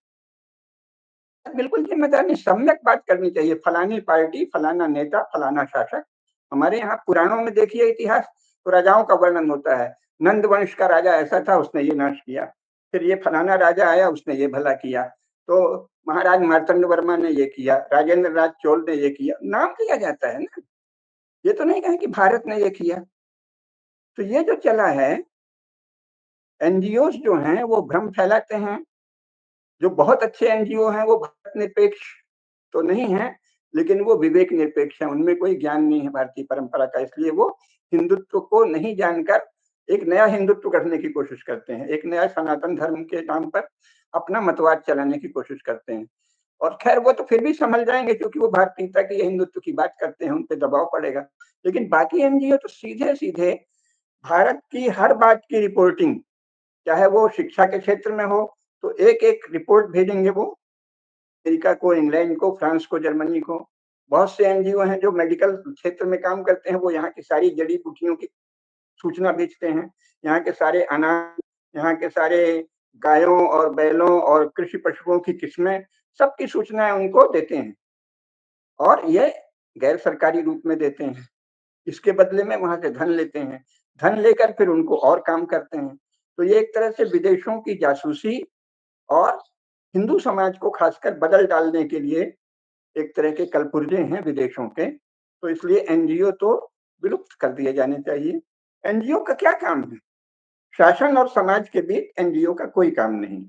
बिल्कुल जिम्मेदार नहीं। सम्यक बात करनी चाहिए, फलानी पार्टी, फलाना नेता, फलाना शासक। हमारे यहाँ पुराणों में देखिए इतिहास, तो राजाओं का वर्णन होता है। नंद वंश का राजा ऐसा था, उसने ये नाश किया, फिर ये फलाना राजा आया, उसने ये भला किया, तो महाराज मार्तंड वर्मा ने ये किया, राजेंद्र राज चोल ने ये किया, नाम लिया जाता है ना। ये तो नहीं कहे कि भारत ने ये किया। तो ये जो चला है, एनजीओ जो हैं वो भ्रम फैलाते हैं। जो बहुत अच्छे एनजीओ हैं वो भारत निरपेक्ष तो नहीं है, लेकिन वो विवेक निरपेक्ष है। उनमें कोई ज्ञान नहीं है भारतीय परंपरा का, इसलिए वो हिंदुत्व को नहीं जानकर एक नया हिंदुत्व करने की कोशिश करते हैं, एक नया सनातन धर्म के नाम पर अपना मतवाद चलाने की कोशिश करते हैं। और खैर वो तो फिर भी संभल जाएंगे क्योंकि वो भारतीयता की, हिंदुत्व की बात करते हैं, उन पे दबाव पड़ेगा। लेकिन बाकी एनजीओ तो सीधे सीधे भारत की हर बात की रिपोर्टिंग, चाहे वो शिक्षा के क्षेत्र में हो तो एक एक रिपोर्ट भेजेंगे वो, अमेरिका को, इंग्लैंड को, फ्रांस को, जर्मनी को। बहुत से एनजीओ हैं जो मेडिकल क्षेत्र में काम करते हैं, वो यहाँ की सारी जड़ी बूटियों की सूचना बेचते हैं। यहाँ के सारे अनाज, यहाँ के सारे गायों और बैलों और कृषि पशुओं की किस्में, सबकी सूचनाएं उनको देते हैं और ये गैर सरकारी रूप में देते हैं। इसके बदले में वहां से धन लेते हैं, धन लेकर फिर उनको और काम करते हैं। तो ये एक तरह से विदेशों की जासूसी और हिंदू समाज को खासकर बदल डालने के लिए एक तरह के कलपुर्जे हैं विदेशों के। तो इसलिए एनजीओ तो विलुप्त कर दिए जाने चाहिए। एनजीओ का क्या काम है? शासन और समाज के बीच एनजीओ का कोई काम नहीं।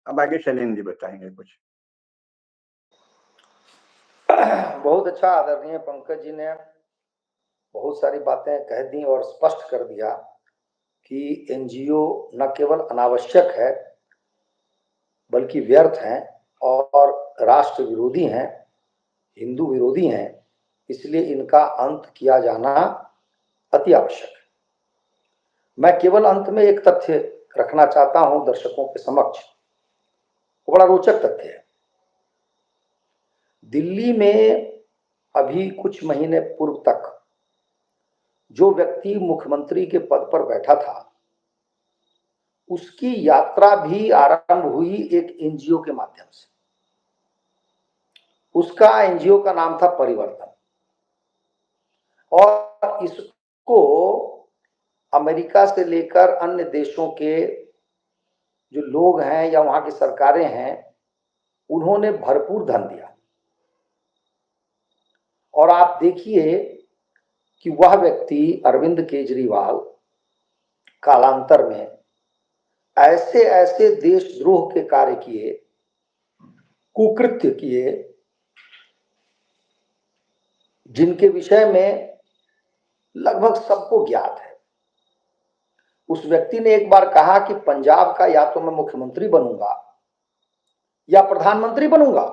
अब आगे शैलेंद्र जी बताएंगे कुछ। बहुत अच्छा आदरणीय पंकज जी ने बहुत सारी बातें कह दी और स्पष्ट कर दिया कि एनजीओ न केवल अनावश्यक है बल्कि व्यर्थ हैं और राष्ट्र विरोधी हैं, हिंदू विरोधी हैं, इसलिए इनका अंत किया जाना अति आवश्यक है। मैं केवल अंत में एक तथ्य रखना चाहता हूं दर्शकों के समक्ष, वो बड़ा रोचक तथ्य है। दिल्ली में अभी कुछ महीने पूर्व तक जो व्यक्ति मुख्यमंत्री के पद पर बैठा था, उसकी यात्रा भी आरंभ हुई एक एनजीओ के माध्यम से। उसका एनजीओ का नाम था परिवर्तन, और इसको अमेरिका से लेकर अन्य देशों के जो लोग हैं या वहां की सरकारें हैं, उन्होंने भरपूर धन दिया। और आप देखिए कि वह व्यक्ति अरविंद केजरीवाल कालांतर में ऐसे ऐसे देशद्रोह के कार्य किए, कुकृत्य किए, जिनके विषय में लगभग सबको ज्ञात है। उस व्यक्ति ने एक बार कहा कि पंजाब का या तो मैं मुख्यमंत्री बनूंगा या प्रधानमंत्री बनूंगा।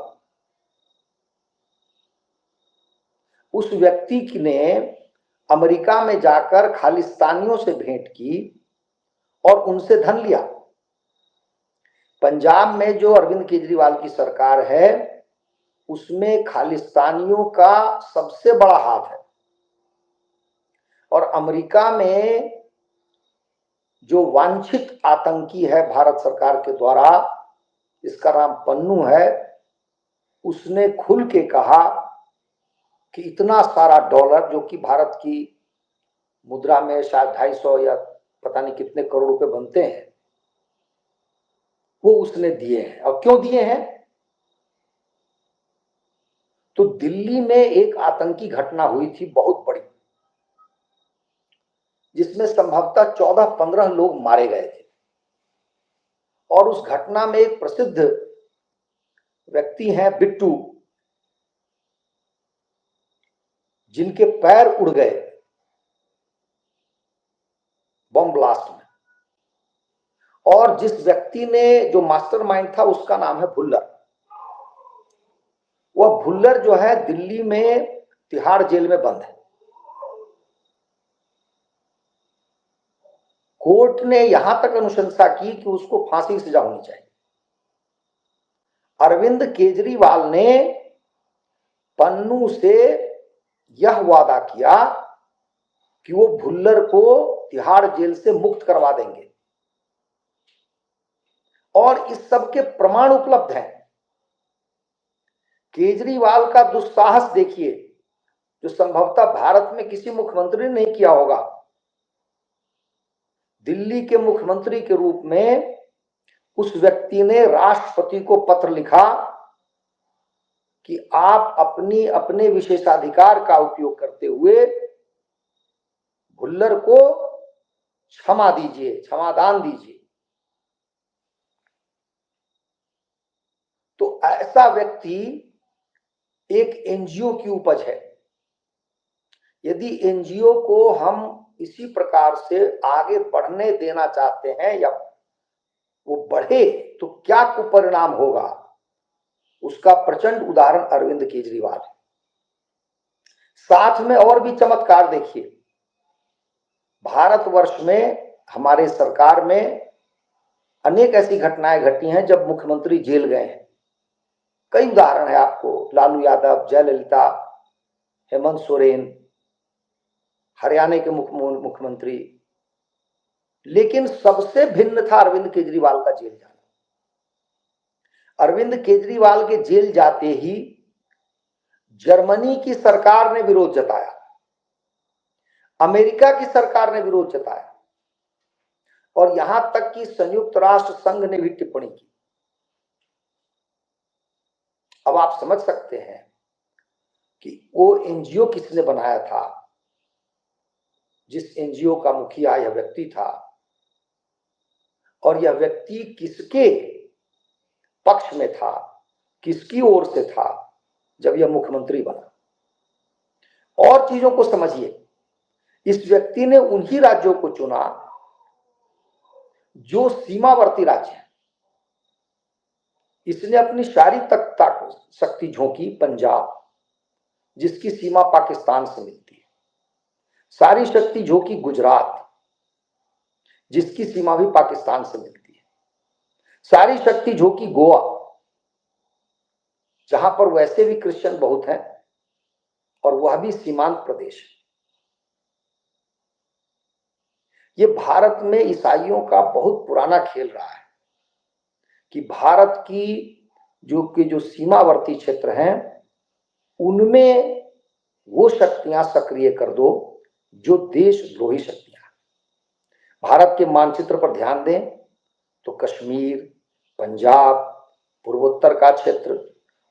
उस व्यक्ति ने अमेरिका में जाकर खालिस्तानियों से भेंट की और उनसे धन लिया। पंजाब में जो अरविंद केजरीवाल की सरकार है, उसमें खालिस्तानियों का सबसे बड़ा हाथ है। और अमेरिका में जो वांछित आतंकी है भारत सरकार के द्वारा, इसका नाम पन्नू है, उसने खुल के कहा कि इतना सारा डॉलर, जो कि भारत की मुद्रा में शायद 250 या पता नहीं कितने करोड़ रुपए बनते हैं, वो उसने दिए हैं। और क्यों दिए हैं? तो दिल्ली में एक आतंकी घटना हुई थी बहुत बड़ी, जिसमें संभवतः 14-15 लोग मारे गए थे। और उस घटना में एक प्रसिद्ध व्यक्ति हैं बिट्टू, जिनके पैर उड़ गए बम ब्लास्ट में। और जिस व्यक्ति ने, जो मास्टरमाइंड था, उसका नाम है भुल्लर। वह भुल्लर जो है दिल्ली में तिहाड़ जेल में बंद है। कोर्ट ने यहां तक अनुशंसा की कि उसको फांसी की सजा होनी चाहिए। अरविंद केजरीवाल ने पन्नू से यह वादा किया कि वो भुल्लर को तिहाड़ जेल से मुक्त करवा देंगे, और इस सब के प्रमाण उपलब्ध हैं। केजरीवाल का दुस्साहस देखिए, जो संभवतः भारत में किसी मुख्यमंत्री ने नहीं किया होगा। दिल्ली के मुख्यमंत्री के रूप में उस व्यक्ति ने राष्ट्रपति को पत्र लिखा कि आप अपने विशेषाधिकार का उपयोग करते हुए भुल्लर को क्षमा दीजिए, क्षमादान दीजिए। तो ऐसा व्यक्ति एक एनजीओ की उपज है। यदि एनजीओ को हम इसी प्रकार से आगे बढ़ने देना चाहते हैं या वो बढ़े, तो क्या कुपरिणाम होगा, उसका प्रचंड उदाहरण अरविंद केजरीवाल है। साथ में और भी चमत्कार देखिए। भारतवर्ष में, हमारे सरकार में अनेक ऐसी घटनाएं घटी हैं जब मुख्यमंत्री जेल गए हैं। कई उदाहरण है आपको, लालू यादव, जयललिता, हेमंत सोरेन, हरियाणा के मुख्यमंत्री। लेकिन सबसे भिन्न था अरविंद केजरीवाल का जेल जाना। अरविंद केजरीवाल के जेल जाते ही जर्मनी की सरकार ने विरोध जताया, अमेरिका की सरकार ने विरोध जताया, और यहां तक कि संयुक्त राष्ट्र संघ ने भी टिप्पणी की। अब आप समझ सकते हैं कि वो एनजीओ किसने बनाया था, जिस एनजीओ का मुखिया यह व्यक्ति था, और यह व्यक्ति किसके पक्ष में था, किसकी ओर से था जब यह मुख्यमंत्री बना। और चीजों को समझिए, इस व्यक्ति ने उन्हीं राज्यों को चुना जो सीमावर्ती राज्य हैं। इसने अपनी सारी शक्ति झोंकी पंजाब, जिसकी सीमा पाकिस्तान से मिलती है, सारी शक्ति झोंकी गुजरात, जिसकी सीमा भी पाकिस्तान से मिलती है, सारी शक्ति झोंकी गोवा, जहां पर वैसे भी क्रिश्चियन बहुत हैं और वह भी सीमांत प्रदेश। ये भारत में ईसाइयों का बहुत पुराना खेल रहा है कि भारत की जो सीमावर्ती क्षेत्र हैं उनमें वो शक्तियां सक्रिय कर दो जो देशद्रोही शक्तियां। भारत के मानचित्र पर ध्यान दें तो कश्मीर, पंजाब, पूर्वोत्तर का क्षेत्र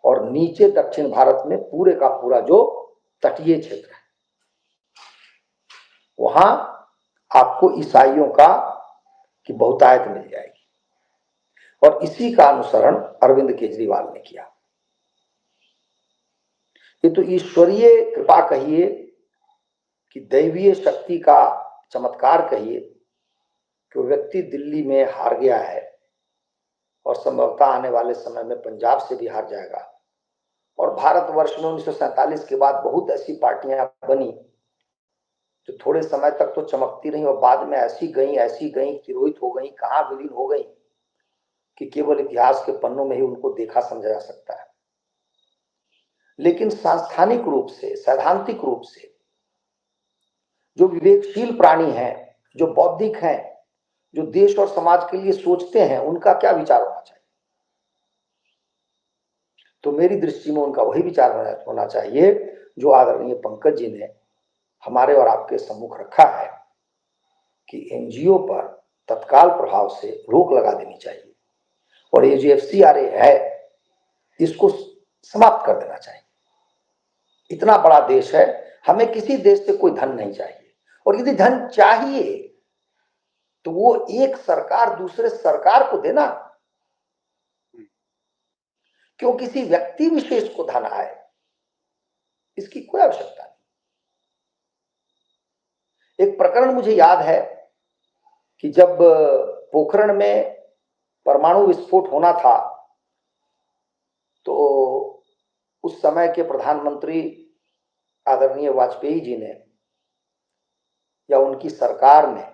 और नीचे दक्षिण भारत में पूरे का पूरा जो तटीय क्षेत्र है, वहां आपको ईसाइयों की बहुतायत मिल जाएगी। और इसी का अनुसरण अरविंद केजरीवाल ने किया। ये तो ईश्वरीय कृपा कहिए कि दैवीय शक्ति का चमत्कार कहिए कि वो व्यक्ति दिल्ली में हार गया है और संभवतः आने वाले समय में पंजाब से भी हार जाएगा। और भारतवर्ष में 1947 के बाद बहुत ऐसी पार्टियां बनी जो थोड़े समय तक तो चमकती रही और बाद में ऐसी गई तिरोहित हो गई, कहां विलीन हो गई कि केवल इतिहास के पन्नों में ही उनको देखा समझा जा सकता है। लेकिन सांस्थानिक रूप से, सैद्धांतिक रूप से जो विवेकशील प्राणी हैं, जो बौद्धिक हैं, जो देश और समाज के लिए सोचते हैं, उनका क्या विचार होना चाहिए? तो मेरी दृष्टि में उनका वही विचार होना चाहिए जो आदरणीय पंकज जी ने हमारे और आपके सम्मुख रखा है कि एनजीओ पर तत्काल प्रभाव से रोक लगा देनी चाहिए और ये जो FCRA है इसको समाप्त कर देना चाहिए। इतना बड़ा देश है, हमें किसी देश से कोई धन नहीं चाहिए, और यदि धन चाहिए तो वो एक सरकार दूसरे सरकार को देना, क्यों किसी व्यक्ति विशेष को धन आए, इसकी कोई आवश्यकता नहीं। एक प्रकरण मुझे याद है कि जब पोखरण में परमाणु विस्फोट होना था तो उस समय के प्रधानमंत्री आदरणीय वाजपेयी जी ने या उनकी सरकार ने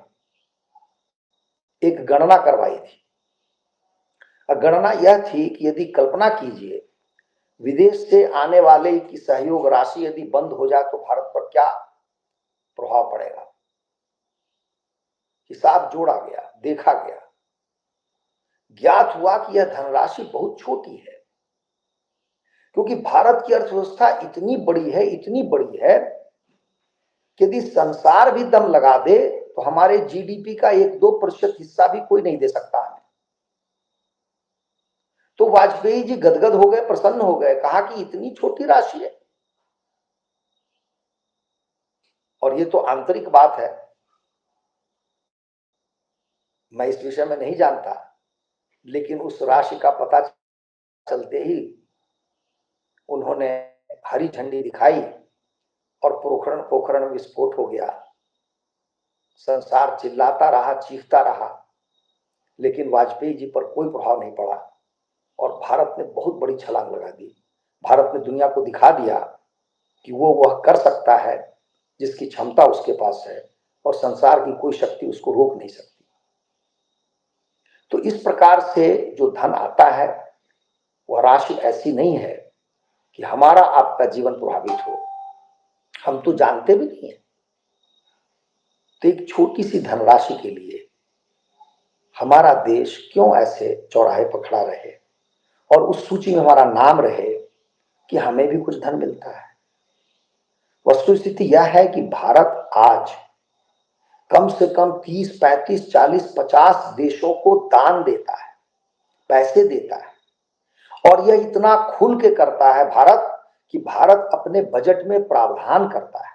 एक गणना करवाई थी। गणना यह थी कि यदि कल्पना कीजिए विदेश से आने वाले की सहयोग राशि यदि बंद हो जाए तो भारत पर क्या प्रभाव पड़ेगा। हिसाब जोड़ा गया, देखा गया, ज्ञात हुआ कि यह धनराशि बहुत छोटी है, क्योंकि भारत की अर्थव्यवस्था इतनी बड़ी है, इतनी बड़ी है कि यदि संसार भी दम लगा दे तो हमारे GDP का 1-2% हिस्सा भी कोई नहीं दे सकता है। तो वाजपेयी जी गदगद हो गए, प्रसन्न हो गए, कहा कि इतनी छोटी राशि है। और ये तो आंतरिक बात है, मैं इस विषय में नहीं जानता, लेकिन उस राशि का पता चलते ही उन्होंने हरी झंडी दिखाई और पोखरण विस्फोट हो गया। संसार चिल्लाता रहा, चीखता रहा, लेकिन वाजपेयी जी पर कोई प्रभाव नहीं पड़ा और भारत ने बहुत बड़ी छलांग लगा दी। भारत ने दुनिया को दिखा दिया कि वो वह कर सकता है जिसकी क्षमता उसके पास है और संसार की कोई शक्ति उसको रोक नहीं सकती। तो इस प्रकार से जो धन आता है वह राशि ऐसी नहीं है कि हमारा आपका जीवन प्रभावित हो, हम तो जानते भी नहीं है। तो एक छोटी सी धनराशि के लिए हमारा देश क्यों ऐसे चौराहे पर खड़ा रहे और उस सूची में हमारा नाम रहे कि हमें भी कुछ धन मिलता है। वस्तुस्थिति यह है कि भारत आज कम से कम 30, 35, 40, 50 देशों को दान देता है, पैसे देता है, और यह इतना खुल के करता है भारत कि भारत अपने बजट में प्रावधान करता है।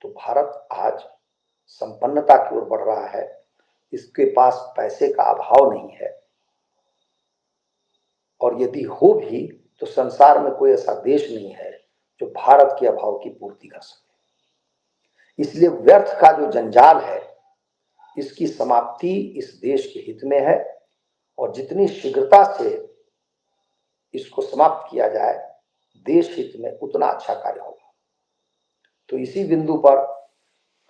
तो भारत आज संपन्नता की ओर बढ़ रहा है, इसके पास पैसे का अभाव नहीं है, और यदि हो भी तो संसार में कोई ऐसा देश नहीं है जो भारत के अभाव की पूर्ति कर सके। इसलिए व्यर्थ का जो जंजाल है, इसकी समाप्ति इस देश के हित में है, और जितनी शीघ्रता से इसको समाप्त किया जाए देश हित में, उतना अच्छा कार्य होगा। तो इसी बिंदु पर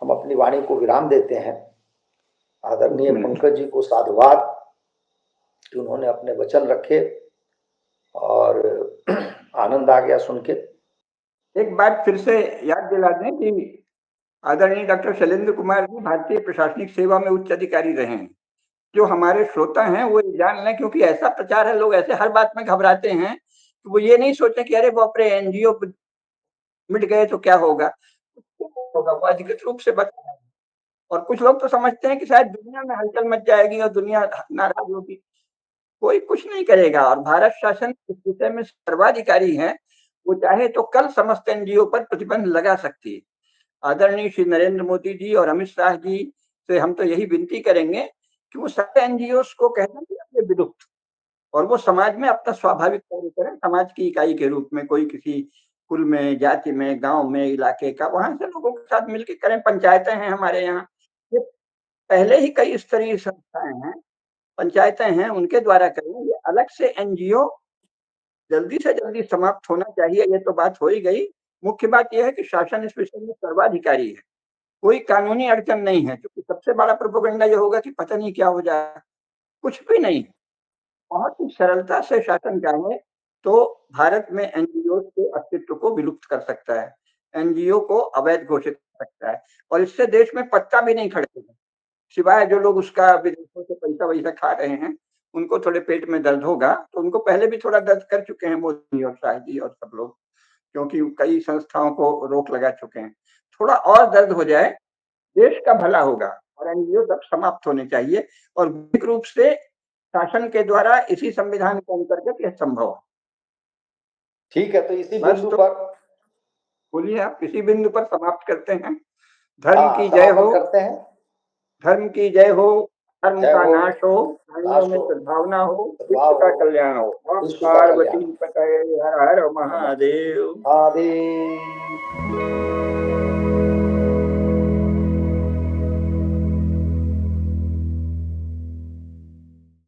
हम अपनी वाणी को विराम देते हैं। आदरणीय पंकज जी को साधुवाद कि उन्होंने अपने वचन रखे, और आनंद आ गया सुन के। एक बात फिर से याद दिला दें कि आदरणीय डॉक्टर शैलेंद्र कुमार जी भारतीय प्रशासनिक सेवा में उच्च अधिकारी रहे हैं। जो हमारे श्रोता हैं वो ये जान लें, क्योंकि ऐसा प्रचार है, लोग ऐसे हर बात में घबराते हैं, तो वो ये नहीं सोचते कि अरे बाप रे एनजीओ मिट गए तो क्या होगा, होगा वो अधिकृत रूप से बता रहे हैं। और कुछ लोग तो समझते हैं कि शायद दुनिया में हलचल मच जाएगी और दुनिया नाराज होगी। कोई कुछ नहीं करेगा, और भारत शासन इस विषय में सर्वाधिकारी है। वो चाहे तो कल समस्त एनजीओ पर प्रतिबंध लगा सकती है। आदरणीय श्री नरेंद्र मोदी जी और अमित शाह जी से हम तो यही विनती करेंगे कि वो सारे एनजीओ को कह दें कि अब ये विलुप्त, और वो समाज में अपना स्वाभाविक कार्य करें, समाज की इकाई के रूप में, कोई किसी कुल में, जाति में, गांव में, इलाके का, वहां से लोगों के साथ मिलकर करें। पंचायतें हैं हमारे यहाँ, ये पहले ही कई स्तरीय संस्थाएं हैं, पंचायतें हैं, उनके द्वारा करें। ये अलग से एनजीओ जल्दी से जल्दी समाप्त होना चाहिए। ये तो बात हो ही गई। मुख्य बात यह है कि शासन इस विषय में सर्वाधिकारी है, कोई कानूनी अड़चन नहीं है, क्योंकि सबसे बड़ा प्रोपेगेंडा ये होगा कि पता नहीं क्या हो जाए। कुछ भी नहीं, बहुत ही सरलता से शासन चाहे तो भारत में एनजीओ के अस्तित्व को विलुप्त कर सकता है, एनजीओ को अवैध घोषित कर सकता है, और इससे देश में पत्ता भी नहीं खड़ेगा। सिवाय जो लोग उसका विदेशों से पैसा वैसा खा रहे हैं, उनको थोड़े पेट में दर्द होगा, तो उनको पहले भी थोड़ा दर्द कर चुके हैं मोदी और शाह जी और सब लोग, क्योंकि कई संस्थाओं को रोक लगा चुके हैं। थोड़ा और दर्द हो जाए, देश का भला होगा, और एनजीओ सब समाप्त होने चाहिए, और मुख्य रूप से शासन के द्वारा इसी संविधान के अंतर्गत यह संभव है। ठीक है, तो इसी बस बिंदु तो पर बोलिए, आप इसी बिंदु पर समाप्त करते हैं। धर्म की जय हो, समापन करते हैं। धर्म की जय हो, धर्म जय का हो, नाश हो, प्राणियों में सद्भावना हो, विश्व सद्भाव का हो, कल्याण हो। विश्व का पार्वती कल्याण। पतये हर हर महादेव। महादेव।